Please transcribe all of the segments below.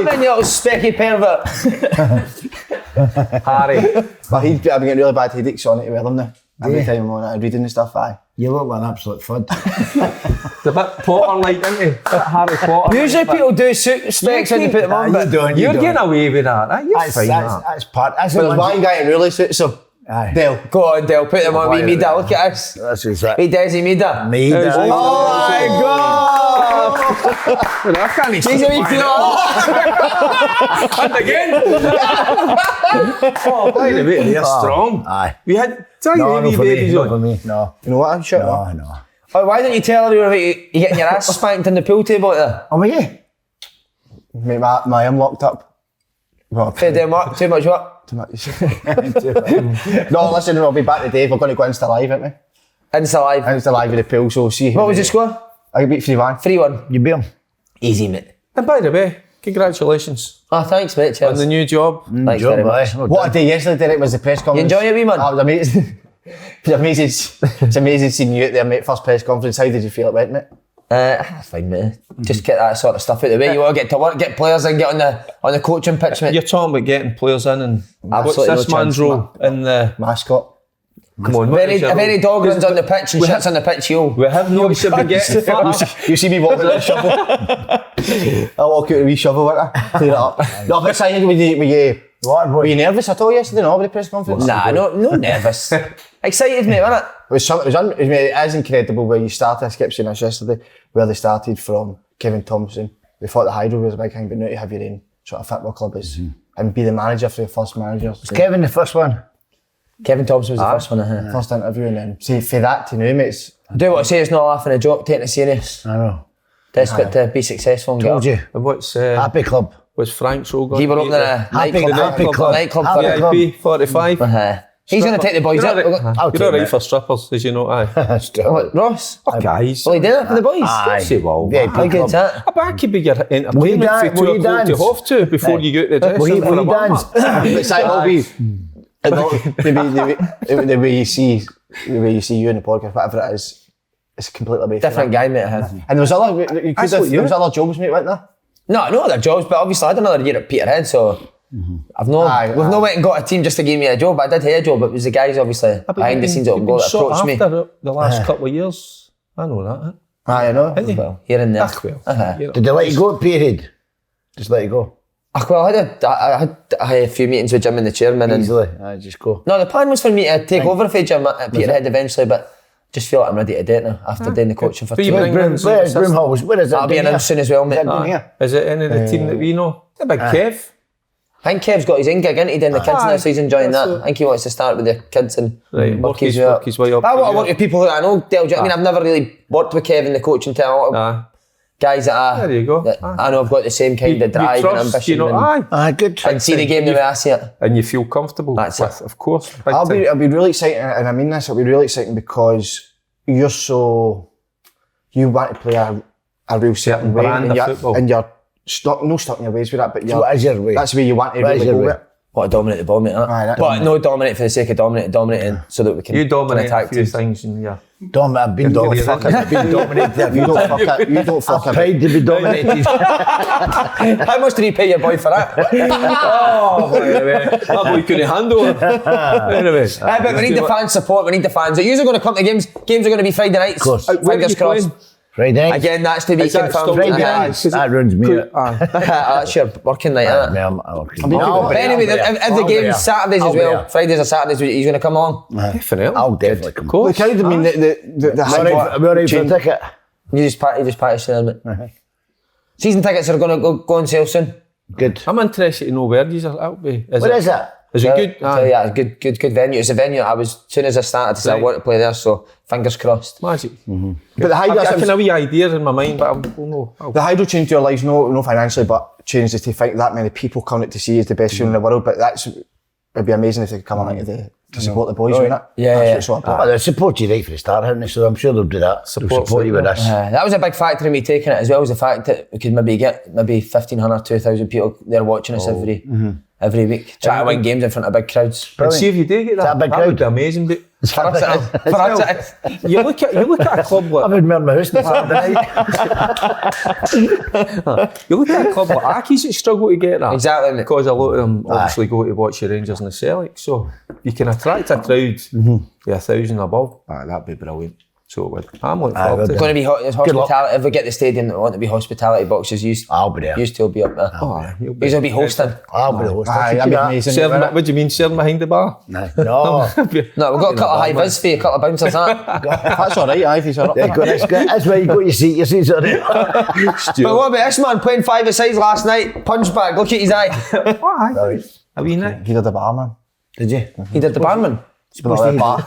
happening, you little specky pervert? Harry. But I've been getting really bad headaches on it with him now. Every time I'm on it, reading the stuff, aye. You look like an absolute fud. It's a bit Potter-like, isn't he? A bit Harry Potter. Usually people do suit specs when you put them on, but you're getting away with that. You're fine. That's part. That's But there's one guy who really suits him. Aye. Dale. go on, Dale, put them on. We Mida, look at us. That's exactly. We Desi Mida. Mida. Oh my God! I can't He's a wee feel. And again. Oh, by the way, they're strong. Aye. We had No, for me. babies Not for on. me. No. You know what? I'm shut up. No. Oh, why don't you tell her about you getting your ass spanked in the pool table there? Oh, yeah. Mate, my arm locked up. Well, Too much what? too much. No, listen, I'll be back today. We're going to go Insta Live, aren't we? Insta live. Insta Live with the pool, so see. What was the score? I beat 3-1. 3-1. You beat him. Easy, mate. And by the way, congratulations Oh, thanks, mate. on Cheers. the new job. Thanks very much. What a day yesterday, it was the press conference. You enjoy it, wee man? That was amazing. It's amazing. It's amazing seeing you out there, mate. First press conference. How did you feel it went, mate? Fine, mate. Just get that sort of stuff out of the way. You want to get to work, get players in, get on the coaching pitch, mate. You're talking about getting players in and what's Absolutely this no man's chance. role in the... Mascot. Come on, If any dog runs on the pitch and shits on the pitch, you'll... We have no should be getting You see me walking with a shovel. I walk out with a wee shovel, won't I? Clear it up. No, but saying, were you nervous at all yesterday, no, with the press conference? Nah, no nervous. Excited, mate, wasn't it? It is incredible where you started. I kept saying this yesterday, where they started from Kevin Thompson. They thought the Hydro was a big thing, but now to have your own sort of football club is, and be the manager for the first manager. Was Kevin the first one? Kevin Thompson was the first one, First interview, and then see for that to know, mate. It's, I do want to say it's not laughing a joke, taking it serious. I know. Desperate to be successful and Told get you. up. And what's Happy club. Frank's role going He were to up be? in a Happy club. nightclub Happy for club. VIP 45. He's going to take the boys You're out. alright. I'll take You're alright it. for strippers, as you know. Aye. What, Ross? Oh, guys. Will he do it for the boys? Aye. Say well. VIP How good's club. that? I bet it could be your Will you entertainment dan- for 2 will you o'clock to dance? half to before you go out the dressing Will room you for a dance? warm-up. it's like the way you see you in the podcast, whatever it is, it's completely away from Different that. guy, mate. And there was other jobs, mate, weren't there? No, no other jobs, but obviously I had another year at Peterhead, so we've not went and got a team just to give me a job. I did have a job, but it was the guys obviously behind the scenes that approached me. After the last couple of years, I know that. I know. Well, here and there. Well, Did they let you go at period? Just let you go? Well, I had a few meetings with Jim and the chairman. And Easily. Aye, just go. no, the plan was for me to take over for Jim at Peterhead eventually, but just feel like I'm ready to do it now after doing the coaching for But you 2 bring years. in Where's Broomhall? Where is it? I'll be in soon as well, mate. Is it any of the team that we know? The big Kev. I think Kev's got his own gig, isn't he, doing the kids now, so he's enjoying that. I think he wants to start with the kids and work his way up. Work his way up. I want to work with people that I know, Del. I mean, I've never really worked with Kev in the coaching team. A lot of guys that There you go. I know have got the same kind of drive and ambition. You know, Aye, good. and see the game the way I see it. and you feel comfortable That's with, of course. big I'll be time. really excited, and I mean this, it'll be really exciting because you want to play a real certain way, brand of football. and you're stuck in your ways with that, but What is your way? that's the way you want to What is really your go way? with it. What, dominate the ball, mate, innit? Aye, that- But no dominate for the sake of dominating so that we can You dominate a attack few teams. things and I've been dominated. I've been dominated. You don't fuck it. You don't fuck I'm it. proud to be dominated. How much did he pay your boy for that? oh, by the way, that boy couldn't handle it. Anyway. But we need the fan support, we need the fans. They're usually going to come to games. Games are going to be Friday nights. Of course. Where are you Fingers crossed. playing? Friday night. Again, that's to be Is that confirmed. still- Friday Aye. night. That ruins me. That's your working night, isn't it? But anyway, if the game's Saturdays as well, Fridays or Saturdays, he's going to come along. Definitely. I'll definitely come. Look, I mean, the We're ready for a ticket. You just package there, mate. Season tickets are going to go on sale soon. Good. I'm interested to know where these are. That'll be. What is it? Is it good? Yeah, it's good venue. It's a venue as soon as I started to say I want to play there, so fingers crossed. Magic. But the Hydro, I can have a wee idea in my mind, but I'll know. the Hydro changed your lives, no financially, but changed us to think that many people coming out to see is the best show in the world. But it'd be amazing if they could come along to support the boys, wouldn't it? Yeah, That's yeah. what it's all about. Well, they support you right for the start, haven't they? So I'm sure they'll do that. They'll support you with this. That was a big factor in me taking it, as well as the fact that we could maybe get 1,500, 2,000 people there watching us every week. Try to win games in front of big crowds. And see if you do get that. that a big that would crowd? be amazing. But For us it is. You look at a club I've like been in my house on Saturday night. you look at a club like Accies that struggle to get that. Exactly, mate. Because a lot of them obviously go to watch the Rangers and the Celtic. So you can attract a crowd with 1,000 above. That'd be brilliant. So it would. I'm looking forward to It's it. going to be hospitality. If we get the stadium that want to be hospitality boxes, I'll be there. used to be up there. You'll He's going to be hosting. I'll be the host. That'd be amazing. Serving, what do you mean, serving behind the bar? No. No, we've got a couple of high vis for you, a couple of bouncers, that. That's all right, if he's up Yeah, there. that's where you got your seat. Your seat's on it. But what about this man playing 5-a-side last night? Punch bag, look at his eye. Why? Are we in it? He did the barman. Did you? He did the barman. Supposed to bar.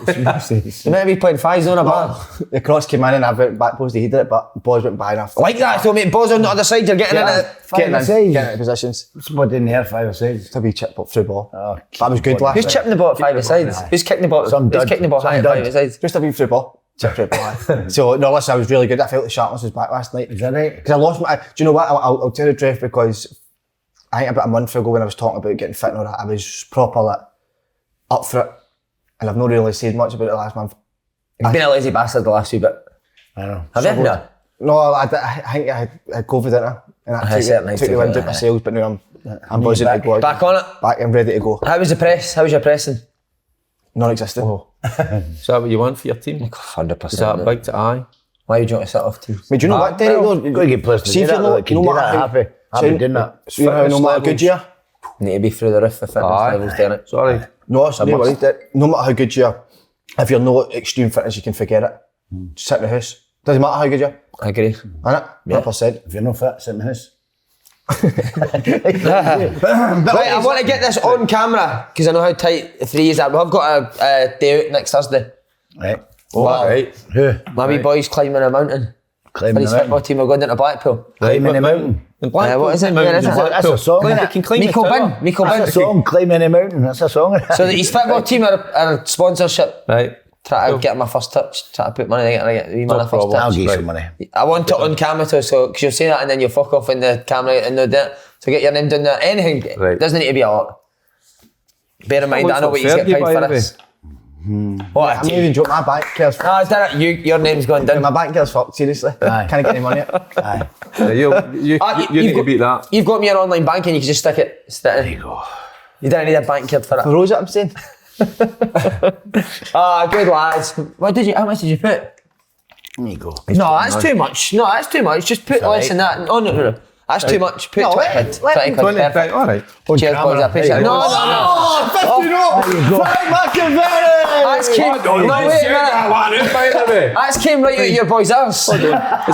He might be playing fives on a bar. The cross came in and I went back post, he did it, but boys went by enough. Like that, so mate, balls on the other side, you're getting in it. Getting in, 5-a-side. getting into positions. Somebody in there, 5-a-side. Just a wee chip up through ball. Oh, That was good last Who's night. chipping the ball at 5-a-sides? Who's kicking the ball? Some Who's dud. kicking the ball Some high at dud. 5-a-sides? Just a wee through ball. Chip through ball. So, no, listen, I was really good. I felt the sharpness was back last night. Is that right? Because I lost my... Do you know what? I'll tell you the truth, because I think about a month ago when I was talking about getting fit and all that, I was proper like, up for it. And I've not really said much about it last month. You've been a lazy bastard the last few bit. I know. Have you? No. No, I think I had COVID, didn't I? And that certainly took the wind out my sails, but now I'm buzzing to go. Back on it. Back and ready to go. How was the press? How was your pressing? Non-existent. Is that what you want for your team? 100%. Is that big to eye? Why would you want to set off teams? But do you know what, Derek? Well, you've got to get players to See do if you that, know, though, can do that, happy doing that. So you know, no matter how good you are. Need to be through the roof for fitness levels doing it. Sorry. No, it's no worries. No matter how good you are, if you're not extreme fitness, you can forget it. Just sit in the house. Doesn't matter how good you are. I agree. Innit? 100%. If you're not fit, sit in the house. Right, I want to get this on camera because I know how tight the 3 is. We've got a day out next Thursday. Right. Right. Who? My wee boy's climbing a mountain. For Climbing his the football mountain. team, we're going down to Blackpool. Climbing the mountain. What is it? Where is it? That's a song, They innit? can climb Miko the tower. Bin. Miko That's a Bin. song, Climbing the Mountain. That's a song. So that his football team are sponsorship. Right. Try to get my first touch. Try to put money together to get the man a first problem. I'll touch. give you some money. I want it on camera too, so because you'll say that and then you fuck off in the camera and no do it. So get your name down there. Anything. Right. Doesn't need to be a lot. Bear in mind, What's I know up, what you get Fergie, paid by for the this. What a I'm not team. even joking. My bank girl's No, is that it? Your name's going down. My bank girl's fucked, seriously. Aye. Can't get any money out. Aye. Yeah, you You've need to got- beat that. You've got me an online banking, you can just stick it. There you go. You don't need a bank card for it. For those that I'm saying. Good lads. How much did you put? There you go. No, that's too much. No, that's too much. Just put less than that. Oh, no. That's too much. Put 20 quid. 20 quid. 20, Perfect. right, all right. Cheers, boys. I appreciate it. No. Oh, 50 no! Frank McIntyre! That's came. No, wait a minute. That's came right out of your boy's arse. Is that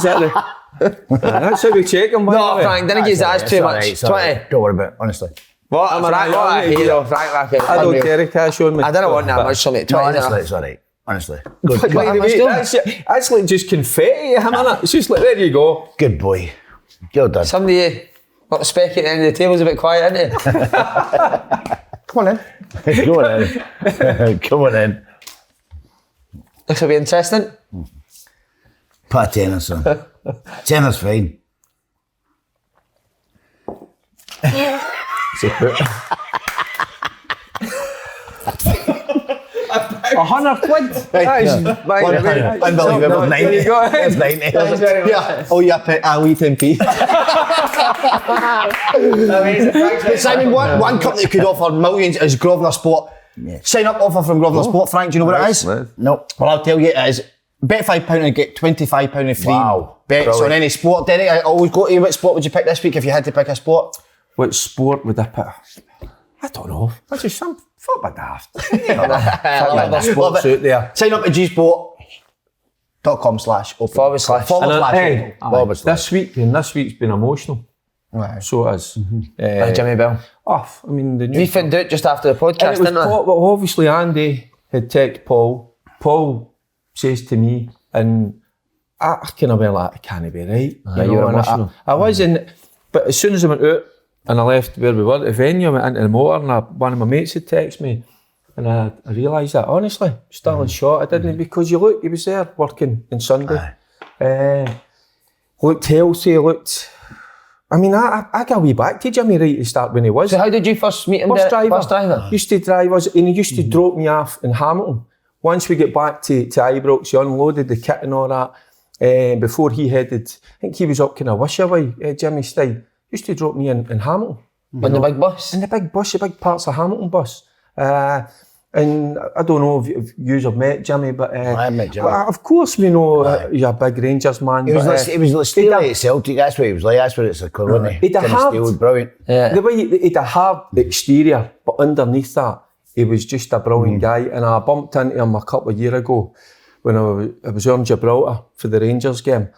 the... that's how we check them. No, Frank, didn't give that's too much. 20. Don't worry about it, honestly. What? I'm a hero, Frank I don't McIntyre. care, cash on me. I don't want that much, so mate. No, 20. honestly, it's alright. Honestly. Good, By the way, that's like just confetti, innit? It's just like, there you go. good boy. Well done. Somebody got the speck at the end of the table's a bit quiet, isn't it? Come on in. Come on in. Come on in. This will be interesting. Pat tennis, son. Tennis fine. £100. That is, by the way, Unbelievable. there you 90. go. It's 90. Yeah. Oh, yeah, I'll eat 10p. But Simon, one company that could offer millions is Grosvenor Sport. Sign up offer from Grosvenor Sport. Frank, do you know what it is? Nope. Well, I'll tell you it is. Bet £5 and get £25 free Wow. bets Brilliant. on any sport. Derek, I always go to you. What sport would you pick this week if you had to pick a sport? What sport would I pick? I don't know. That's just some football daft. Love sports it. out there. Sign up at gsport.com/open. Forward slash. Hey, open. this week's been emotional. Right. So it is. Jimmy Bell. I mean, the new... We found out just after the And podcast, it was didn't we? Paul, well, obviously Andy had texted Paul. Paul says to me, and I kind of went like, it can't be right. you were and emotional. I was in, but as soon as I went out and I left where we were at the venue, I went into the motor and one of my mates had texted me and I realised that, honestly, still in shot. I didn't, because he was there working on Sunday. Looked healthy, I mean, I got way back to Jimmy right at the start when he was. So how did you first meet him? Bus Derek? driver. Bus driver. Used to drive us, and he used to drop me off in Hamilton once we get back to Ibrox, he unloaded the kit and all that. Before he headed, I think he was up kind of Wishawa, Jimmy Stein. Used to drop me in Hamilton. On the big bus? In the big bus, the big parts of Hamilton bus. And I don't know if you have met Jimmy, but I met Jimmy. Well, of course we know you're a big Rangers man. He was steely at Celtic, that's what he was like, that's what it's a equivalent. He'd a hard, brilliant. The way he'd a hard exterior, but underneath that, he was just a brilliant guy. And I bumped into him a couple of years ago when I was on Gibraltar for the Rangers game.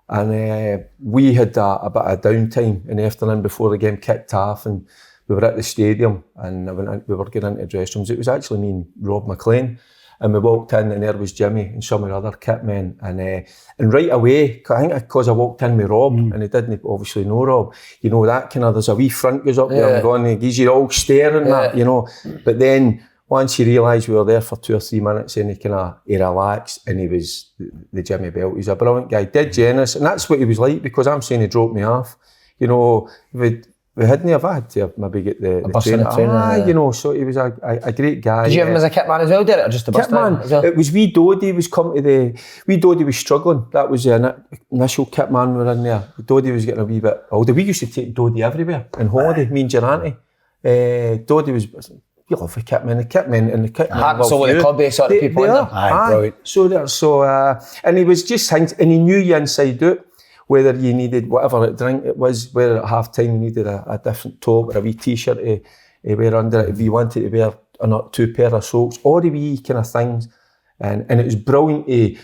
And we had a bit of downtime in the afternoon before the game kicked off, and we were at the stadium and we were getting into the dressing rooms. It was actually me and Rob McLean, and we walked in and there was Jimmy and some of the other kit men. And right away, I think because I walked in with Rob and he didn't obviously know Rob, you know, that kind of, there's a wee front goes up there and going, and he's all staring that, you know. But then once he realised we were there for 2 or 3 minutes and he relaxed and he was the Jimmy Belt. He's a brilliant guy, dead generous, and that's what he was like, because I'm saying he dropped me off. You know, we hadn't have had to maybe get the trainer. You know, so he was a great guy. Did you have him as a kit man as well, did it? Or just the bus kit man? Well? It was wee Dodie was coming to wee Dodie was struggling. That was the initial kit man were in there. Dodie was getting a wee bit older. We used to take Dodie everywhere on holiday, me and Gerante. Dodie was, you love the kit men and the kit man. So the club sort of people in there. Aye, so and he was just, and he knew you inside out. Whether you needed whatever drink it was, whether at half time you needed a different top or a wee t-shirt to wear under it, if you wanted to wear or not 2 pair of socks, all the wee kind of things. And it was brilliant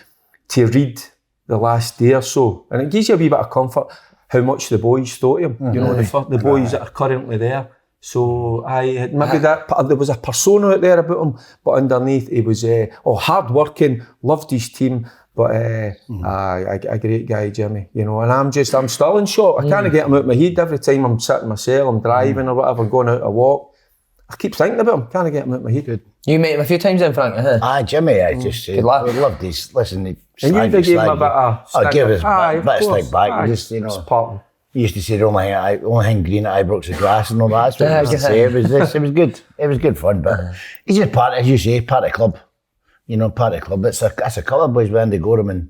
to read the last day or so. And it gives you a wee bit of comfort how much the boys thought of him. You know, the boys that are currently there. So maybe that there was a persona out there about him, but underneath he was hard working, loved his team. But a great guy, Jimmy, you know, and I'm still in shock. I can't get him out of my head every time I'm sitting in my cell, I'm driving or whatever, going out a walk. I keep thinking about him, can't get him out of my head. You met him a few times then, Frank? Jimmy, I just we loved this. Listen, and you gave him a bit of stick. Give us a bit of stick back. Aye, just, you know, he used to say the only thing green at Ibrox is grass and all that. That's what he used to say. It was good. It was good fun, but he's just part, as you say, part of the club. You know, part of the club. That's a couple of boys with Andy Gorham and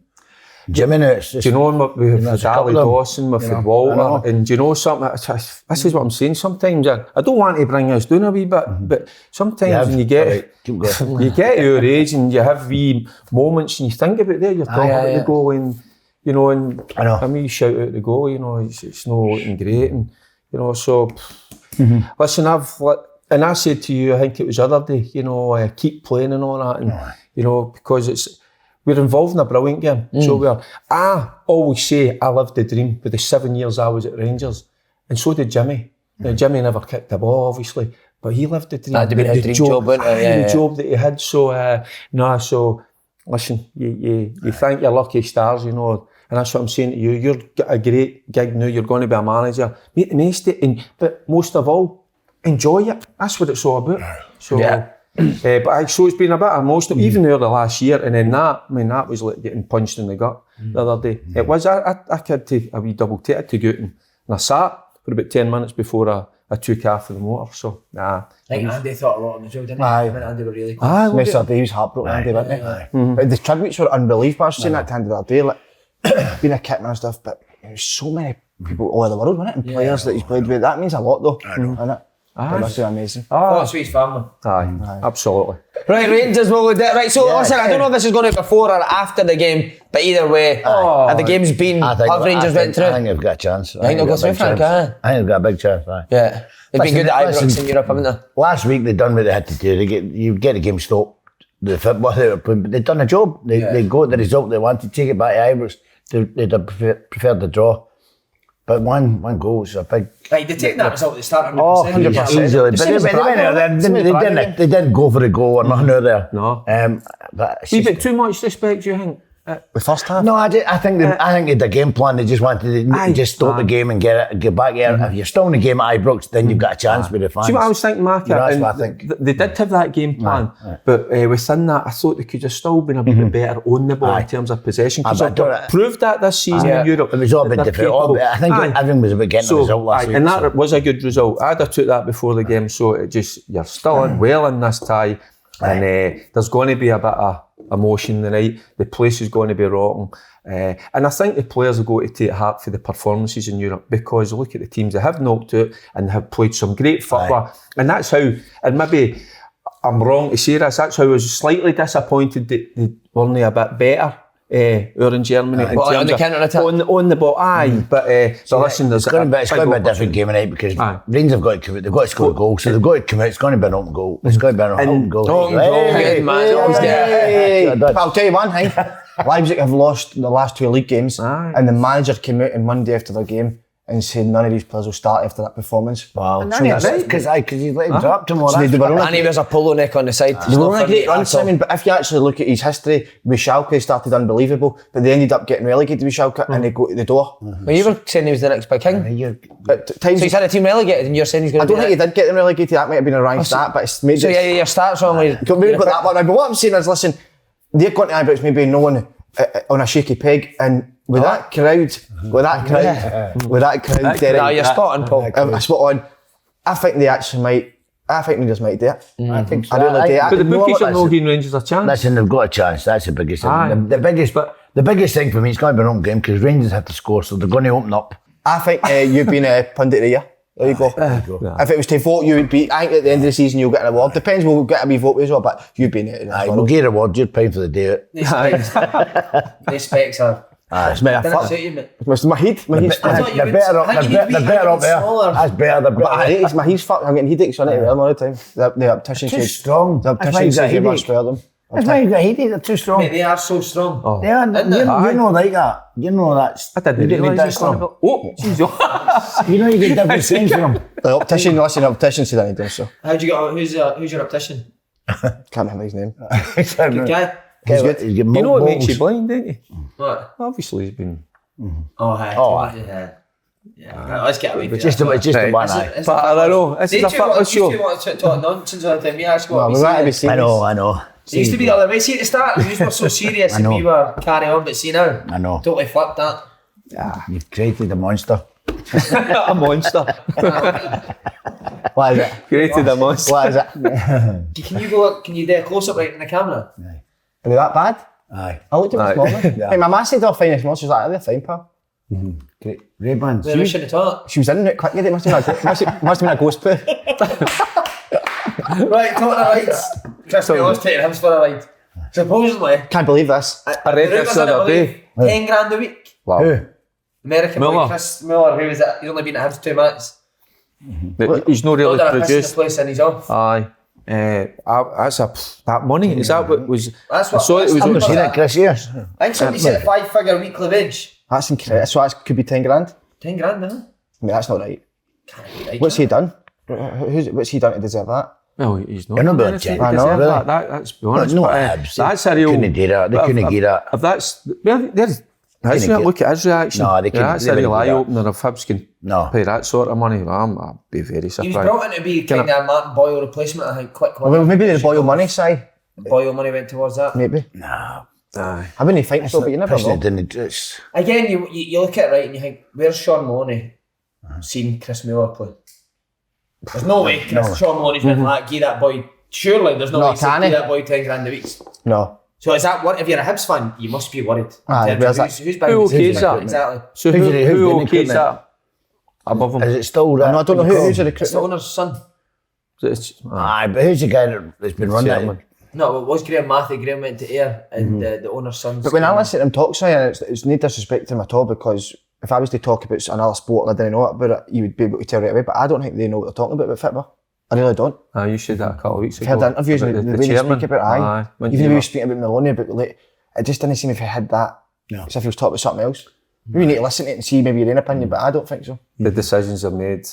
Jimmy now. It's just, do you know, we've had Ali Dawson, we've had Walter, and do you know something? This is what I'm saying sometimes. I don't want to bring us down a wee bit, but sometimes when you get your age and you have wee moments and you think about there, you're talking about the goal and, you know, and I mean, you shout out the goal, you know, it's not looking great, and, you know, so, listen, and I said to you, I think it was the other day, you know, keep playing and all that, and, you know, because we're involved in a brilliant game. So I always say I lived the dream with the 7 years I was at Rangers, and so did Jimmy. Now, Jimmy never kicked the ball, obviously, but he lived the dream. That'd been a dream job, wouldn't it? The job that he had. So, so, listen, you thank your lucky stars, you know, and that's what I'm saying to you. You've got a great gig now, you're going to be a manager. Make the most of it, but most of all, enjoy it. That's what it's all about. So, but so it's been a bit emotional, even there the last year, and then that was like getting punched in the gut the other day. It was, I had to a wee double take to go out and I sat for about 10 minutes before I took off of the motor. So, I think Andy thought a lot on the show, didn't he? Aye. I mean, Andy were really close. Yesterday he was heartbroken, Andy, wasn't he? But the tributes were unbelievable. I was saying that to Andy the other day, like, being a kitman and stuff, but there's so many people all over the world, wasn't it? And players that he's played with. That means a lot though, isn't it? It must be amazing. Oh, sweet family. Aye, absolutely. Right, Rangers will do it. Right, so listen, I don't know if this is going to be before or after the game, but either way, have the games been, have Rangers went through? I think they've got a chance. I think they'll go through, Frank, I think they've got a big chance, aye. Yeah. They've been good at Ibrox in Europe, haven't they? Last week they've done what they had to do. You get the game stopped, the football they were playing, but they've done a job. They got the result they wanted, take it back to Ibrox. They'd preferred the draw. But one goal is a big... Right, they take that result at the start 100%. Oh, 100%. Easily. But they didn't go for the goal or nothing out there. No. But a bit too much respect, do you think? The first half? No, I think they had a game plan. They just wanted to just stop the game and get back here. If you're still in the game at Ibrox, then you've got a chance with the fans. See what I was thinking, Mark? That's what I think. They did have that game plan, but within that, I thought they could have still been a bit better on the ball in terms of possession. Because they've proved that this season in Europe. It was all a bit different. I think everything was about getting the result last week. And that was a good result. I'd have took that before the game, so it just, you're still well in this tie, and there's going to be a bit of emotion the night. The place is going to be rotten. And I think the players are going to take heart for the performances in Europe, because look at the teams they have knocked out and have played some great football. And that's how, and maybe I'm wrong to say this, that's how I was slightly disappointed that they weren't a bit better. Or in Germany, on the counter-attack? On the ball, but listen, it's going to be a different game tonight, because Rangers have got to come out, they've got to score a goal, so they've got to come out. It's going to be an open goal. It's going to be an open goal. I'll tell you one thing. Leipzig have lost the last 2 league games, and the manager came out on Monday after their game and said none of these players will start after that performance. Wow. And because he's let him drop tomorrow. So and he wears a polo neck on the side. They were on a great run, Simon, but if you actually look at his history, with Schalke, he started unbelievable, but they ended up getting relegated with Schalke and they go to the door. Well, you were saying he was the next big king. So he's had a team relegated and you're saying he's going to I don't think he did get them relegated, that might have been a wrong stat, but it's made so your stats wrong. Maybe got that one right, but what I'm saying is, listen, they're going to Ibrox maybe no one on a shaky peg, and with that crowd, Derek, you're spot on, Paul. Spot on. I think they actually might. I think Rangers might do it. I think so. I really do. But the bookies are not giving Rangers a chance. Listen, they've got a chance. That's the biggest thing. The biggest thing for me, it's going to be an open game, because Rangers have to score, so they're going to open up. I think you've been a pundit of the year. There you go. If it was to vote, you would be. I think at the end of the season you'll get an award. Depends, we'll get a wee vote as well, but you've been it. We'll get an award. You're paying for the day out. The specs are. It's my head. They're better up there. That's better. My head's fucked. I'm getting headaches on it all the time. The optician said. Too strong. The optician said you must wear them. That's why you got headaches. They're too strong. Mate, they are so strong. They are. You know like that. You know that's. I didn't realise that strong. Oh, jeez. You know you get different things from them. The optician, listen, the optician said I need them, so. How'd you get who's your optician? Can't remember his name. Good guy. He's good. You know what makes you blind, don't you? What? Obviously, he's been. Yeah. Let's get away from Just the one eye. But I know, this is a football show. You want to talk nonsense all the time. Yeah, Well, we want to be serious. I know. It used to be the other way. See, at the start, we were so serious and we were carrying on, but see now, I know. Totally flipped that. Yeah, you've created a monster. A monster. What is it? Created a monster. What is it? Can you do a close up right in the camera? Are they that bad? Aye. I looked at this morning. Hey, my mum said they're fine as well. She was like, they're fine, pal. Great. Ray-Ban. Where we should have talked. She was in it quickly. It must have been a ghost poo. Right, talking of rides. Chris Miller's taking him for a ride. Supposedly. Can't believe this. I read this the other day. 10 grand a week. Wow. Who? American boy Chris Miller, who was it? He's only been at Hibs 2 minutes. But he's not really produced. The place and he's off. Aye. That money, is that what was? That's what. I saw it was. I've not seen it, Chris, yes. I think somebody said a 5-figure weekly wage. That's incredible. So that could be 10 grand? 10 grand, huh? I mean, that's not right. Can't be right. What's he done? What's he done to deserve that? Well, he's not. You're not going about to I know, really. That's be honest. No, But, Hibs. that's a real. Couldn't do that. They couldn't get that. If that's look at his reaction. No, they couldn't. That's a real eye opener. If Hibs can pay that sort of money, I'd be very surprised. He was brought in to be kind of a Martin Boyle replacement, I think, quick. Well, maybe the Boyle money side. Boyle money went towards that. Maybe. No. Aye. I wouldn't think so, but you never know. Again, you look at it right and you think, where's Sean Maloney seen Chris Miller play? There's no way Sean Maloney's been like, give that boy, surely there's no way he's give that boy 10 grand a week. No. So is that what, if you're a Hibs fan, you must be worried. Who's buying Who okays that? Exactly. So who okays that above him? Is it still that? I don't know who's the It's the recruitment. owner's son. Aye, but who's the guy that's been running it? No, it was Graham Matthew. Graham went to Ayr and the owner's son. But when I listen to him talk, it's no disrespect to him at all, because if I was to talk about another sport and I didn't know about it, you would be able to tell right away. But I don't think they know what they're talking about football. I really don't. You said that a couple of weeks ago. I've heard interviews and the way they speak about it. Even if he was speaking about Maloney, but like, it just didn't seem if he had that. No. As if he was talking about something else. Maybe you need to listen to it and see maybe your own opinion, but I don't think so. The decisions are made,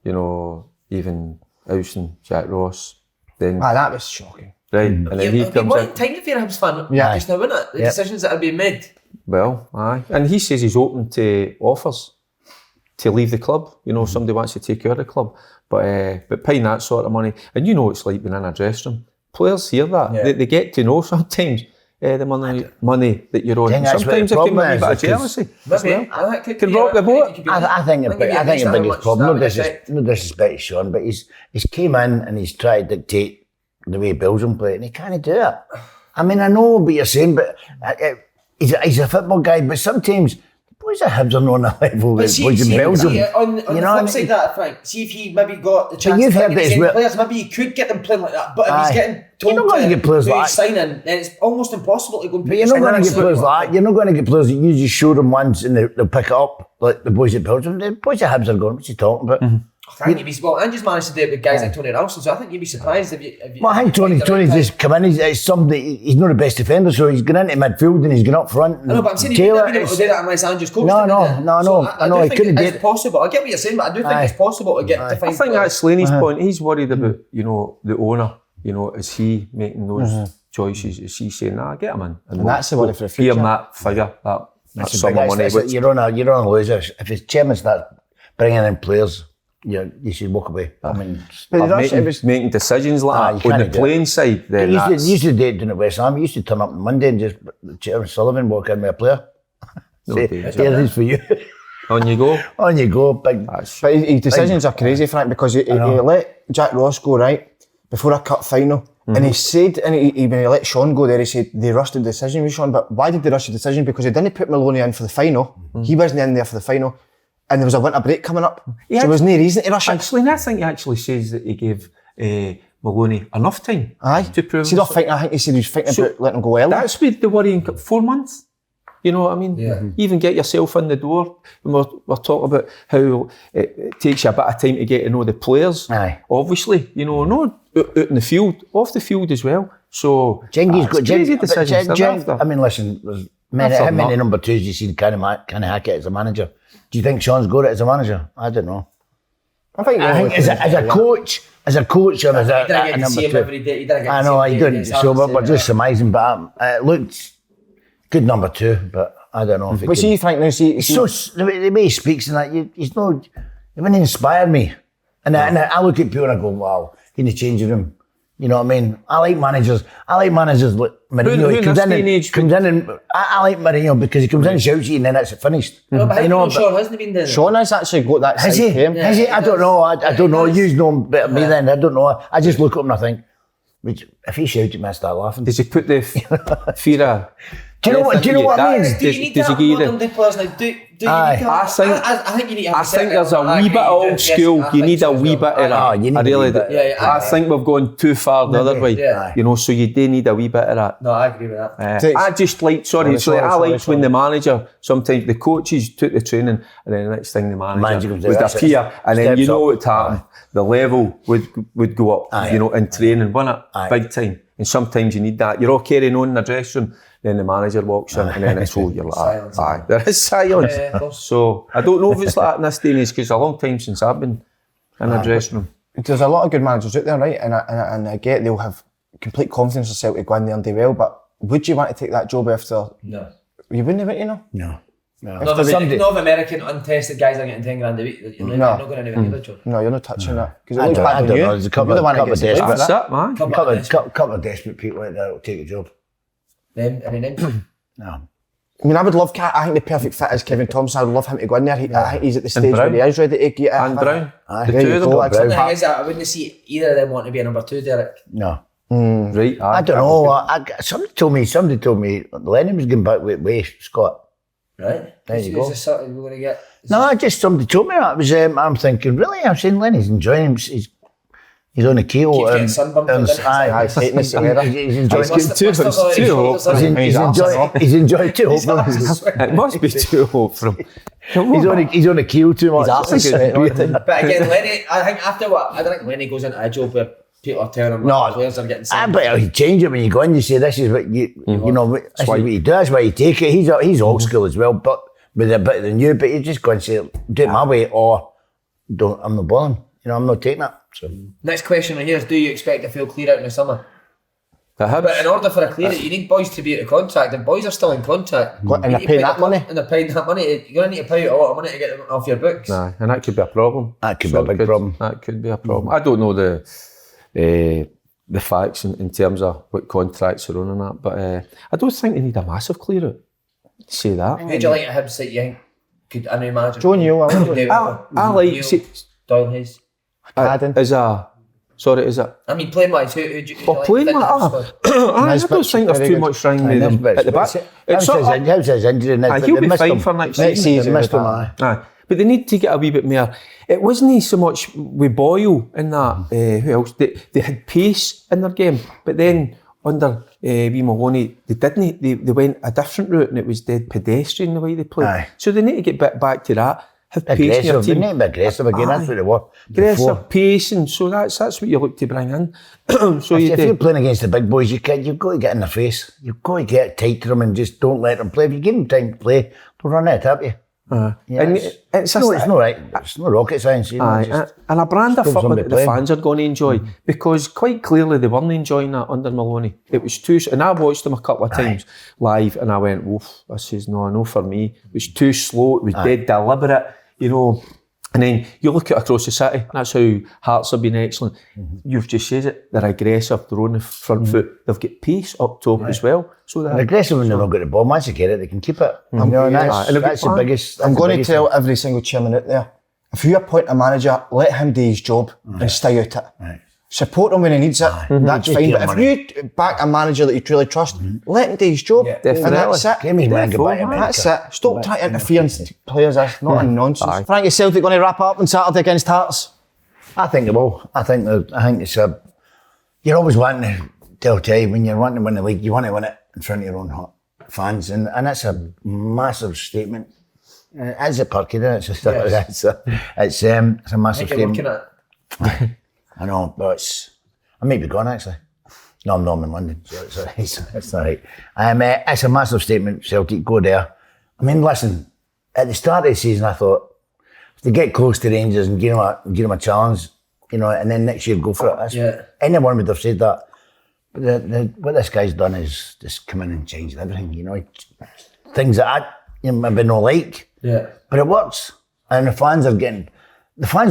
even ousting Jack Ross. Then that was shocking. Right, and then he comes in. Time if you're a Hibs fan, just now, isn't it? The decisions that are being made. Well, aye. And he says he's open to offers to leave the club. Somebody wants to take over the club. But paying that sort of money, and it's like being in a dressing room. Players hear that. Yeah. They get to know sometimes the money that you're on. Sometimes it can be a bit of jealousy. Can rock the boat. I think the biggest problem, no disrespect to Sean, but he's came in and he's tried to dictate the way Belgium play, and he can't do it. I mean, I know what you're saying, but he's a football guy, but sometimes boys at Hibs are not on a level with boys in Belgium. On the flip side of that, I think, see if he maybe got the chance you've to heard get that players, maybe he could get them playing like that, but if he's getting told you're not going to get players like that. signing, then it's almost impossible to go and But you're not going to get players like that. You're not going to get players that you just show them once and they'll pick it up, like the boys at Belgium. The boys at Hibs are going, what's he talking about? I think and just managed to do it with guys like Tony Ralston, so I think you'd be surprised if you well, I think Tony's just come in, he's somebody, he's not the best defender, so he's gone into midfield and he's gone up front. No, but I'm saying he wouldn't be able to do that unless Andrew's coached him. No, he couldn't do it. It's possible. I get what you're saying, but I do think it's possible to get to find. I think that's Slaney's point. He's worried about, the owner. Is he making those choices? Is he saying, nah, get him in? And that's the worry for the future. Give him that figure, that sum of money. You're on a loser. If his chairman starts bringing in players, you should walk away. I mean, making decisions like that on the playing side. Then he used to do it down at West Ham. He used to turn up on Monday and just Chairman Sullivan walk in with a player. Say, here it is for you. On you go. On you go. Big. But his decisions are crazy, Frank, because he let Jack Ross go right before a cup final. And he said, when he let Sean go there, he said they rushed the decision with Sean. But why did they rush the decision? Because they didn't put Maloney in for the final. He wasn't in there for the final. And there was a winter break coming up. So there was no reason to rush it. Actually, I think he actually says that he gave Maloney enough time to prove himself. I think he said he was thinking about letting him go early. That's been the worry in 4 months. You know what I mean? Yeah. Even get yourself in the door. And we're talking about how it takes you a bit of time to get to know the players. Aye. Obviously, not out in the field, off the field as well. So Jengi's got crazy decisions. I mean, listen, how many number twos do you see kind of Hackett as a manager? Do you think Sean's got it as a manager? I don't know. I think as a coach or as a number two. I know, I didn't. So we're just surmising, but it looked good number two, but I don't know if it But see, Frank, now see... So, the way he speaks and that, he wouldn't inspire me. And I look at people and I go, wow, in the changing room. You know what I mean? I like managers like Mourinho. He comes in and I like Mourinho because he comes in and shouts at you and then it's finished. No, but Sean hasn't been there. Sean has actually got that side to him. Has he? I don't know. I don't know. You know him better than me then. I don't know. I just look at him and I think, if he shouts at me, I start laughing. Does he put the fear of... Do you know what I mean? Do you need to have modern day players now? I think you need to have I think there's a wee bit of old school. You need a wee bit of that. I really do. I think we've gone too far the other way. So you do need a wee bit of that. No, I agree with that. I just like, I liked when the manager, sometimes the coaches took the training and then the next thing the manager would appear and then what happened. The level would go up, in training, wasn't it? Big time. And sometimes you need that. You're all carrying on in the dressing room, then the manager walks in and then it's all you're like, aye. There is silence. So I don't know if it's like that in this day and age because it's a long time since I've been in a dressing room. There's a lot of good managers out there, right? And I get they'll have complete confidence in themselves to go in there and do well, but would you want to take that job after? No. You wouldn't have it, No. Not if American untested guys are getting 10 grand a week, you're not going to have a job. No, you're not touching that. Because I don't know. There's a couple of desperate people out there that will take a job. Any names? No. I mean, I would love I think the perfect fit is Kevin Thompson. I would love him to go in there. I think he's at the stage where he is ready to get it. And Brown. The two of them. The thing is, I wouldn't see either of them wanting to be a number two, Derek. No. Right. I don't know. Somebody told me Lenny was going back with Scott. Right. There you go. Is this something we're going to get? No, just somebody told me that. It was, I'm thinking, really? I'm saying Lenny's enjoying him. He's on a keel. Keeps getting sunburned. He's enjoying too hopeful. It must be too hopeful. He's on a keel too much. But again, Lenny, I don't think Lenny goes into a job where people are telling him players are getting signed. But he'll change it when you go in. You say this is what this is what you do. That's why you take it. He's old school as well, but with a bit of the new. But you just go and say, do it my way, or don't. I'm not bothering. I'm not taking it. So. Next question right here is: do you expect a full clear out in the summer? But in order for a clear out, you need boys to be out of contract, and boys are still in contract. And they're paying that money. And they're paying that money. You're going to need to pay out a lot of money to get them off your books. Nah, and that could be a problem. That could be a big problem. That could be a problem. I don't know the facts in terms of what contracts are on and that, but I don't think they need a massive clear out. Say that. Who'd you like to have say you think could a new manager? Joe Neal. I like Doyle Hayes. as a Sorry, is it? I mean, playing-wise, who do you like Playing think like of the squad? I don't think there's too much wrong with them at the back. How's his injury now? He'll be fine for next season. Missed him, Aye. But they need to get a wee bit more. It wasn't so much with Boyle in that. Who else? They had pace in their game, but then under wee Maloney, they didn't. They went a different route, and it was dead pedestrian the way they played. Aye. So they need to get back to that. Have pace in your Aggressive, team. they need to be aggressive again. That's what they were. Aggressive, pace, and so that's what you look to bring in. So If you're playing against the big boys, you've got to get in their face. You've got to get tight to them and just don't let them play. If you give them time to play, they'll run out at you. Yeah, and it's no right. It's no rocket science. You know, and a brand of football that the playing. fans are going to enjoy because quite clearly they weren't enjoying that under Maloney. It was too, and I watched them a couple of times live, and I went, "Oof, this is no for me." It was too slow. It was dead deliberate, you know. And then you look at across the city. That's how Hearts have been excellent. You've just said it. They're aggressive. They're on the front foot. They've got pace up top as well. So they're aggressive when they've not got the ball. Once they get it, they can keep it. That's the biggest. I'm going to tell every single chairman out there, if you appoint a manager, let him do his job and stay out it. Right. Support him when he needs it. That's fine. But if you back a manager that you truly trust, let him do his job. And that's it. That's it. Stop trying to interfere in players. That's not a nonsense. Frankie, Celtic going to wrap up on Saturday against Hearts? I think they will. I think it's a. You're always wanting to tell you when you're wanting to win the league, you want to win it in front of your own fans, and that's a massive statement. It's a perky, it's a massive statement. I know, but I might be gone actually. No, I'm in London, so it's all right. It's a massive statement, Celtic, go there. I mean, listen, at the start of the season, I thought, if they get close to Rangers and give them a challenge, you know, and then next year go for it. Anyone would have said that. But what this guy's done is just come in and changed everything, you know. Things that I maybe not like, but it works. And the fans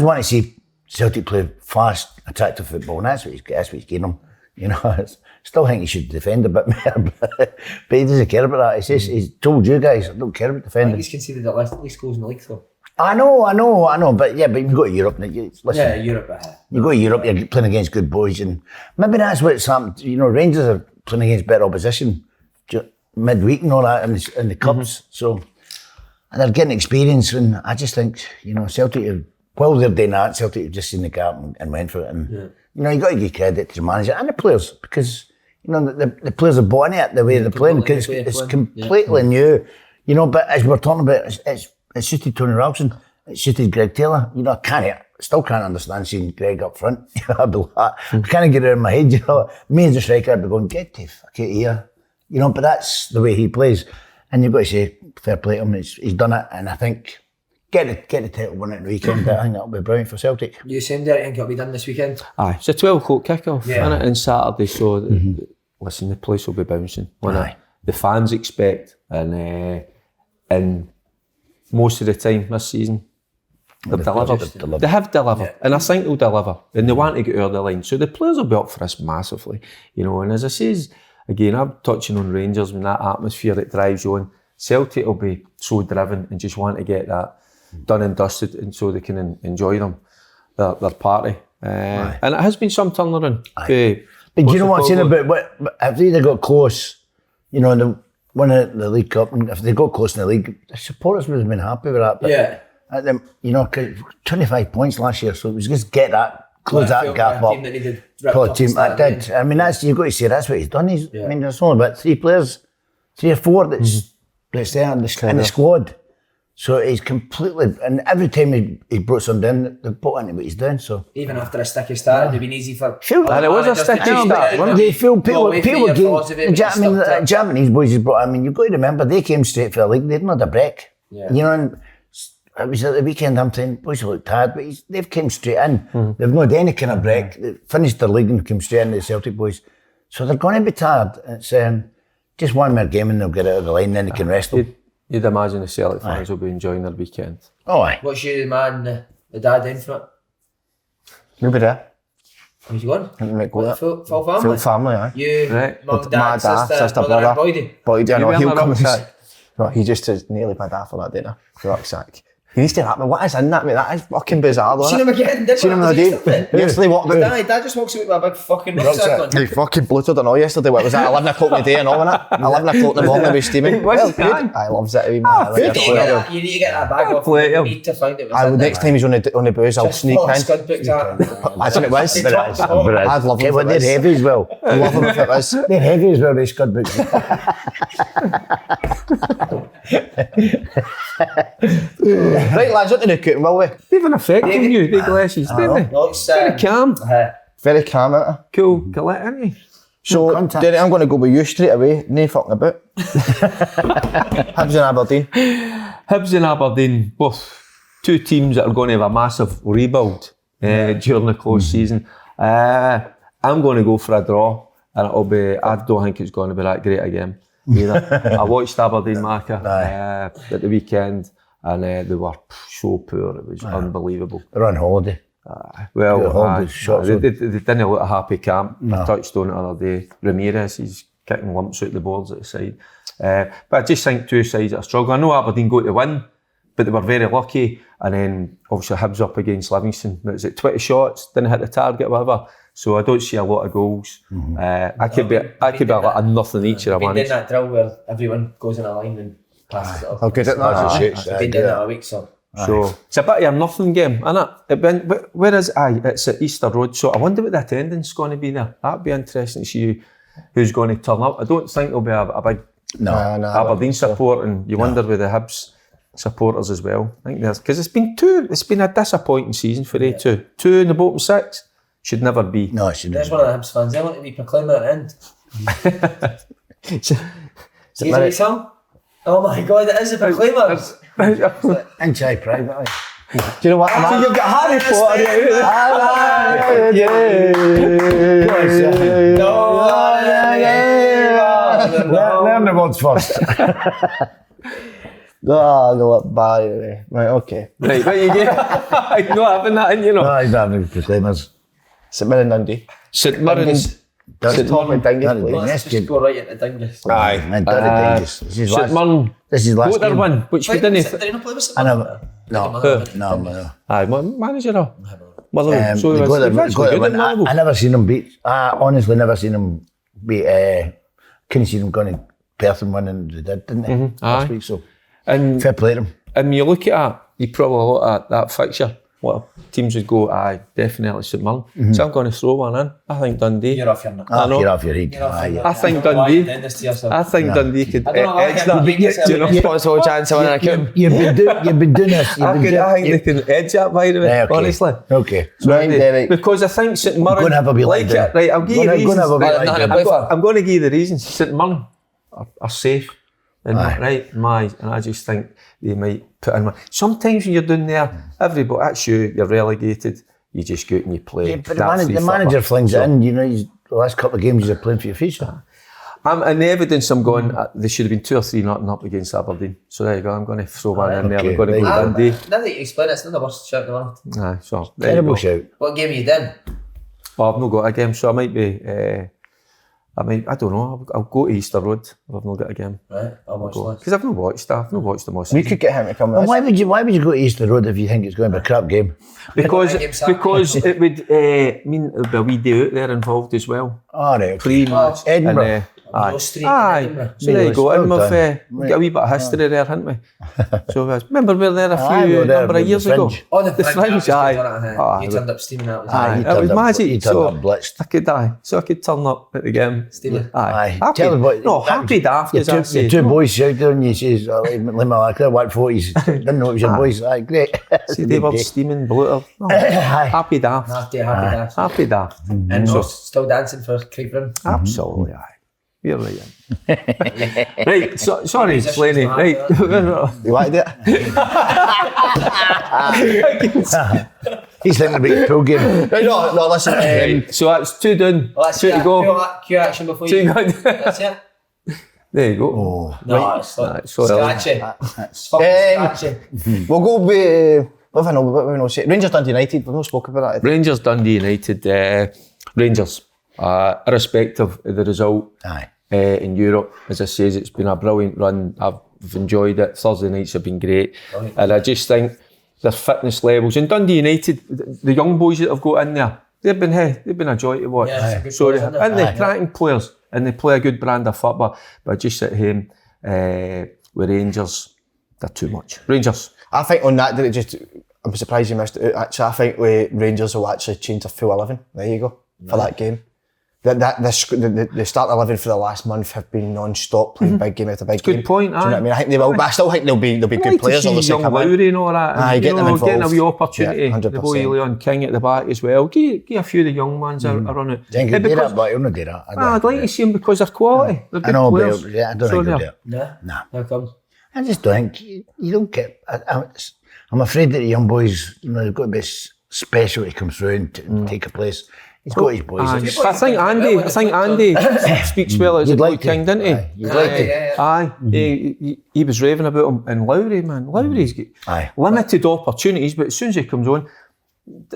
want to see Celtic play fast, attractive football, and that's what he's getting them. You know, I still think he should defend a bit more, but he doesn't care about that. He's told you guys, I don't care about defending. He's considered the least goals in the league, though. I know, but you go to Europe. Listen, Europe. You go to Europe, you're playing against good boys, and maybe that's what's happened. You know, Rangers are playing against better opposition midweek and all that in the cups, so and they're getting experience. And I just think, you know, Celtic, while they're doing that, Celtic have just seen the gap and went for it. And you know, you got to give credit to the manager and the players because you know the players are bought in it the way they're playing because it's completely new. You know, but as we're talking about, it suited Tony Robson, it suited Greg Taylor. You know, still can't understand seeing Greg up front. You know, I can't get it in my head. You know, me as a striker, I'd be going, get the fuck out of here. You know, but that's the way he plays, and you've got to say fair play to him. He's done it, and I think get the title win at the weekend. I think that'll be brilliant for Celtic. You saying that think it'll be done this weekend? Aye, it's a 12 o'clock kick-off, isn't it, on Saturday, so listen, the place will be bouncing. The fans expect, and most of the time this season, they've delivered. They have delivered, and I think they'll deliver, and they want to get over the line. So the players will be up for this massively, you know. And as I says, again, I'm touching on Rangers when that atmosphere that drives you on. Celtic will be so driven and just want to get that done and dusted, and so they can enjoy their party. And it has been some turnaround. But do you know what I'm saying about if they got close, you know, and won the League Cup, and if they got close in the league, the supporters would have been happy with that. But at them, you know, 25 points last year, so it was just get that, close that gap up. Team. I mean, that's you've got to say that's what he's done. I mean, there's only about 3 or 4 that's there in the squad. So he's completely, and every time he brought some down, they put into what he's doing. So even after a sticky start, it'd have been easy for. And it was a sticky start. They feel people the Japanese boys he's brought. I mean, you've got to remember they came straight for the league. They didn't have a break. You know, and it was at the weekend. I'm saying boys look tired, but they've came straight in. They've not had any kind of break. They finished their league and came straight into the Celtic boys. So they're going to be tired. It's just one more game and they'll get out of the line. Then they can rest them. You'd imagine the Celtic fans will be enjoying their weekend. Oh, aye. What's your man, the dad in for it? Maybe there. Where's he going? I think we might go there. Full family? Full family, aye. You, right. mum, dad, sister, brother and Boydie? Boydie, I know, he'll come. Rucksack? No, he just is nearly my dad for that dinner. Rucksack. He needs to rap me. What is in that, mate? That is fucking bizarre, though. Seen him again, didn't Seen him the other day. Yesterday, what about Dad just walks out with a big fucking rucksack on. he fucking Bluetooth and all yesterday. What was that? 11 o'clock in the day and all, wasn't it? 11 o'clock in the morning, he was steaming. What's he good. doing? I loves it. You need to get that bag off. Play You him. need to find it. Next time he's on the booze, I'll sneak in. Scud books out. Imagine it was. I'd love him Well, if they're it was. heavy as well. I'd love him if it was. They're heavy as well, they scud books. Right, lads, what to do, Cooten, will we? They've an effect on you, the glasses, don't they? Looks Very calm. Very calm, isn't it? Cool, collect, aren't you? So, contact. Derek, I'm going to go with you straight away. No fucking about. Hibs and Aberdeen. Hibs and Aberdeen, both two teams that are going to have a massive rebuild during the close season. I'm going to go for a draw, and I don't think it's going to be that great a game either. I watched Aberdeen Marca at the weekend, and they were so poor. It was unbelievable. They're on holiday. They didn't look a happy camp. I touched on it the other day. Ramirez, he's kicking lumps out the boards at the side. But I just think two sides that are struggling. I know Aberdeen got to win, but they were very lucky. And then obviously Hibs up against Livingston. Was it 20 shots? Didn't hit the target, whatever. So I don't see a lot of goals. I could be like a nothing each. I've been doing that drill where everyone goes in a line and passes it off. How good at that? I've been doing that a week, so. So it's a bit of a nothing game, isn't it? Whereas it's at Easter Road, so I wonder what the attendance is going to be there. That'd be interesting to see who's going to turn up. I don't think there'll be a big Aberdeen support, and you wonder with the Hibs supporters as well. I think there's because it's been a disappointing season for they two. Two in the bottom six should never be. No, it shouldn't. There's one of the Hibs fans. They want to be proclaiming at the end. See the song? Oh my God! It is the Proclaimers. And Chai privately. Do you know what? So you've got Harry Potter. Learn the words first. No, bye. Right, okay. Right, what you get? I'm not having that in, you know. No, he's having the Proclaimers. St Mirren Dundee. St Mirren's. St Mirren Dundee. Let's just go right into Dingus. Aye, man, Dingus. This is St Mirren. This is last Got their game. win, which we didn't. Did he not play with St I Mirren? never. No. Aye, manager. Motherwell. So They he got was their good win. in Motherwell. I never seen him beat. I honestly never seen him beat. Couldn't see them going in Perth and winning. They did, didn't they? Last week, so And fair play to them. when you look at that, you probably look at that fixture. What teams would go, aye, definitely St Mirren. So I'm going to throw one in. I think Dundee. You're off your nut. You're off your head. I think Dundee. I think Dundee could edge that. Do you know? Spot a chance of winning a cup. You've been doing this. I think they can edge that, by the way, Right, okay. honestly. Okay. Right, Derek. Because I think St Mirren Go and have a wee lie like down. it. Right, I'll give you Go and reasons. have a wee lie down. I'm going to give you the reasons. St Mirren are safe. And I just think they might put in. Sometimes when you're down there, everybody, that's you're relegated. You just go out and you play. Yeah, but the manager flings it in. You know, the last couple of games you're playing for your future. In the evidence, I'm going. There should have been 2 or 3 nothing up against Aberdeen. So there you go. I'm going to throw one in there. Okay, We're going to go Dundee. Now that you explain it, it's not the worst shout in the world. Aye, so there you Terrible go. shout. What game are you in? Well, I've not got a game, so I might be. I don't know. I'll go to Easter Road if I've not got a game. Right, I'll watch less. Because I've not watched that. I've not watched them all We season. could get him to come with And us. why would you go to Easter Road if you think it's going to be a crap game? Because Game's it would mean there'd be a wee day out there involved as well. All right. Pre-match. Edinburgh. And, Mill Street in aye. Edinburgh. So there you go. Well And done. we've got a wee bit of history there, haven't we? So remember we were there a Aye, we few were there number with of the years ago. Fringe. Oh, the The Fringe. Fringe, aye. You turned up steaming that. Aye, You it was turned up- magic. you turned So up blitzed. I could so I could turn up at the game. Steaming. Aye. Aye. Tell me what- No, happy daft as I Your say. two boys shouted on you, says, like that 140s. Didn't know it was your boys. Aye, great. See, they were steaming, bloated. No, happy daft. Happy daft. And still dancing for Creep Room. Absolutely, aye. You're right. Right, sorry, Slaney. Right. You like that? He's thinking about the pool game. Right, no, listen. Right, so that's 2 done. Well, that's 2 to go. Cue action before 2 you. gone. That's it. There you go. Oh. No, it's like Right, so early. scratchy. It's fucking scratchy. We'll go with. What have we not said? Rangers Dundee United. We've not spoken about that. Rangers Dundee United. Rangers, irrespective of the result Aye. in Europe, as I says, it's been a brilliant run. I've We've enjoyed it. Thursday nights have been great. And I just think their fitness levels, and Dundee United, the young boys that have got in there, they've been a joy to watch. Yeah, Sorry, and they're cracking players, and they play a good brand of football. But just at home with Rangers, they're too much. Rangers. I think on that, I'm surprised you missed it out. Actually, I think Rangers will actually change their full 11. There you go, for that game. The start 11 for the last month have been non-stop playing big game after big game. Good point, Do you know what I mean? I think they will, but I still think they'll be good players. Like to see young Lowry and all that. Get them involved. Getting a wee opportunity. Yeah, the boy Leon King at the back as well. Give a few of the young ones a run out. I think he'll do that, but he'll not do that. I'd like to see them because they're quality. They're good players. But I don't think he'll do it. Nah. How come? I just don't think you don't get. I'm afraid that the young boys, they've got to be special to come through and take a place. He's got his boys. I think Andy speaks well as a boy King, didn't he? You'd like to. Aye. He was raving about him. And Lowry, man, Lowry's got limited opportunities, but as soon as he comes on,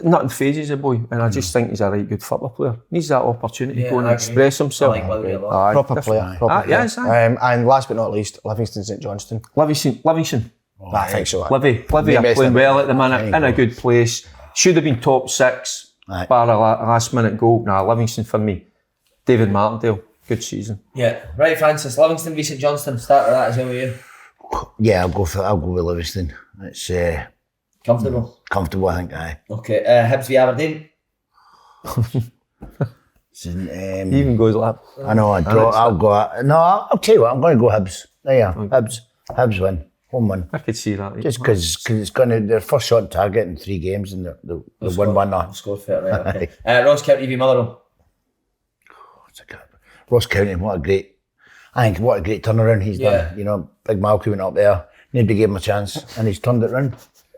nothing phases the boy. And I just think he's a right good football player. Needs that opportunity to go and express himself. I like Lowry a lot. Proper player. Yes, and last but not least, Livingston St Johnstone. Livingston. I think so. Livy are playing well at the minute, in a good place. Should have been top 6. Bar a last minute goal. Livingston for me. David Martindale, good season. Yeah, right, Francis. Livingston v St Johnstone. Start with that as well with you. Yeah, I'll go with Livingston. It's comfortable, I think. Aye. Okay, Hibs v Aberdeen. He even goes like that. I know. I'll go. No, I'll tell you what. I'm going to go Hibs. There you are. Hibs win. Home win. I could see that. Just because it's going to their first shot on target in 3 games and they'll win one now. Scored for it, right? Okay. Ross County v Motherwell. Ross County, what a great turnaround he's done. Big Malky went up there, nobody gave him a chance, and he's turned it round.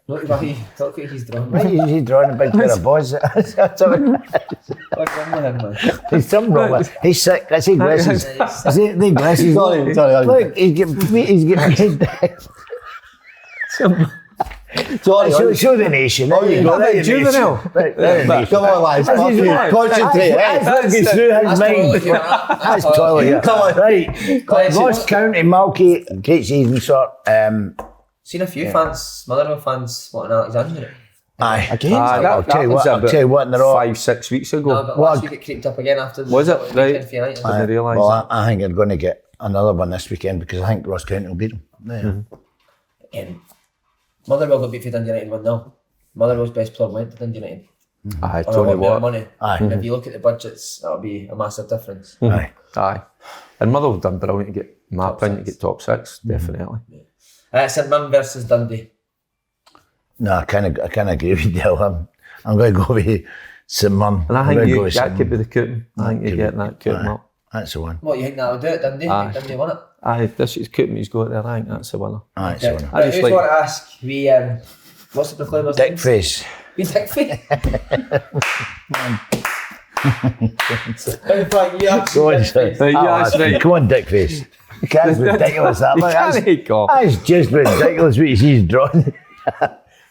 Look at he's drawn. Right, he's drawing a big pair of boys. He's something wrong with him. He's sick. I see glasses. The glasses. Sorry. Look, he's getting head down. Show the nation. There you go. Juvenile. Come on, lads. Concentrate. Get through his mind. That's toilet. Come on. Right. Ross County, Malky, great season sort. Seen a few fans, Motherwell fans, wanting Alexander. Aye. Again? I'll tell you what, in the row. 5-6 weeks ago. No, but last week it creeped up again after the was it? Right. I didn't realise. Well, I think they're going to get another one this weekend because I think Ross County will beat them. Motherwell got beat for Dundee United 1-0. Motherwell's best player went to Dundee United. Aye, Tony Watt. Money. And if you look at the budgets, that'll be a massive difference. Aye. And Motherwell done brilliant to get mapped in to get top 6, definitely. St Mirren versus Dundee. No, I kind of agree with you, Dale. I'm going to go with St Mirren. And I think that could be the coupon. I think you're getting that coupon up. That's the one. What, you think that'll do it, Dundee? Dundee won it? Aye, this is coupon he's got there. I think that's the winner. Aye, it's the winner. I just want to ask, what's the proclaimer's name? Dickface. We Dickface? Come on, Dickface. That's ridiculous, that man. That's just ridiculous what he's drawn.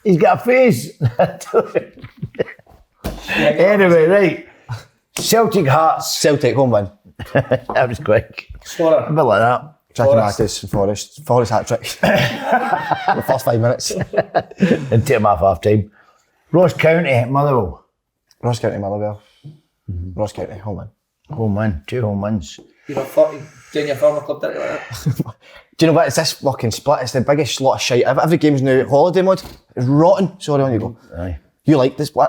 He's got a face. Anyway, right. Celtic Hearts. Celtic home win. That was quick. Scorer. A bit like that. Jackie Mattis and Forrest hat-trick. The first 5 minutes. And take him off half-time. Ross County, Motherwell. Ross County, Motherwell. Ross County, home win. Home win. 2 home wins. You're not 40, doing your former club, didn't you, like that? Do you know what? It's this fucking split. It's the biggest lot of shite. Every game's now holiday mode. It's rotten. Sorry, on you go. Aye. You like the split?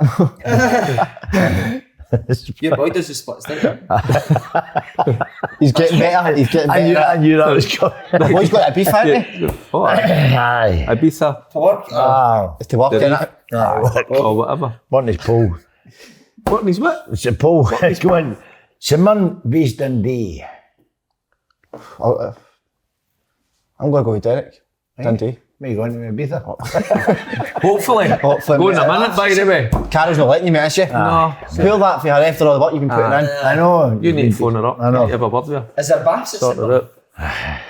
Your boy does the splits, doesn't he? He's getting better. He's getting better. I knew that was coming. The boy's got a beef, hasn't he? Aye. Ibiza. To work? It's to work, isn't it? Or whatever. One is Paul. What is what? It's a Paul. Go on. St Mirren v Dundee. I'm going to go with Derek. Dundee. Where you going to Ibiza? Hopefully. Go in a minute, by the way. Carol's not letting you miss you. No. Pull that for her after all the work you've been putting in. I know. You need to phone her up. I know. You have a word with her. Is there baths at Sort St it Mirren? out.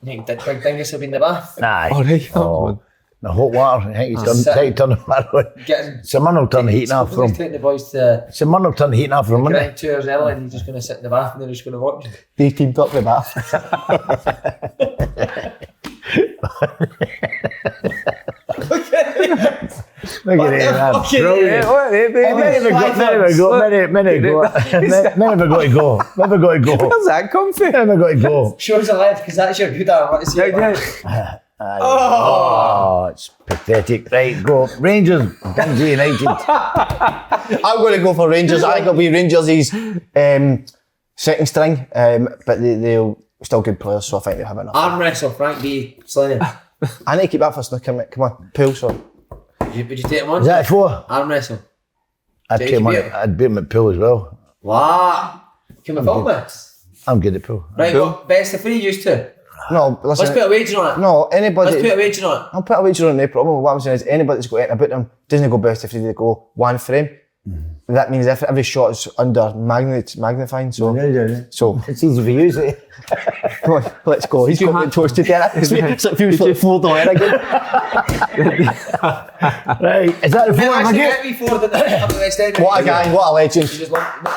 You think Big Dingus will be in the bath? Aye. All right. Oh. The hot water. I think he's turn the water on. St Mirren will turn the heating off for him. Taking the boys to St Mirren will turn the heating off for him, won't grind 2 hours early and he's just going to sit in the bath and they're just going to watch. They teamed up with that. Look at him, man. Brilliant. Never got to go. Where's that come from? Never got to go. Shows the left because that's your good arm. Let's see it. Oh, it's pathetic. Right, go. Rangers, Dundee United. I'm going to go for Rangers. I think it'll be Rangers' second string, but they'll still good players, so I think they'll have enough. Arm wrestle, Frank B. Slaney. I need to keep that for snooker, mate. Come on, pool, so. Would you take him on? Is that 4? Arm wrestle. I'd take him on. I'd beat him at pool as well. Wow. Can we film this? I'm good at pool. Right, well, best of 3 used to. No, listen. Let's put a wager on it. No, anybody. Let's put a wager on it. I'll put a wager on it, no problem. What I'm saying is anybody that's got anything about them doesn't go best if they go one frame. That means if every shot is under magnifying, so so it's easy for you, is it? come on, let's go. He's got me toasted there. It's like feels like $4 again. Right, is that the 4 I Actually, get? get me 4 than the West End. What a guy, what a legend. You just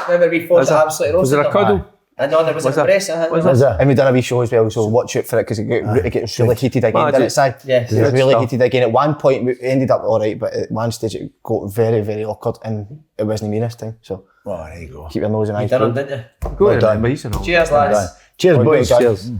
remember me 4 to absolutely roasted. Was there a cuddle? I know there was a press. And we done a wee show as well, so watch out for it because it gets really heated again, didn't it, Si? Yes. It was really heated again. At one point we ended up alright, but at one stage it got very, very awkward and it wasn't me this time, so. Oh, there you go. Keep your nose and eyes You done peeled. them, didn't you? Go ahead, done. mate. Cheers, lads. Cheers, boys. Cheers.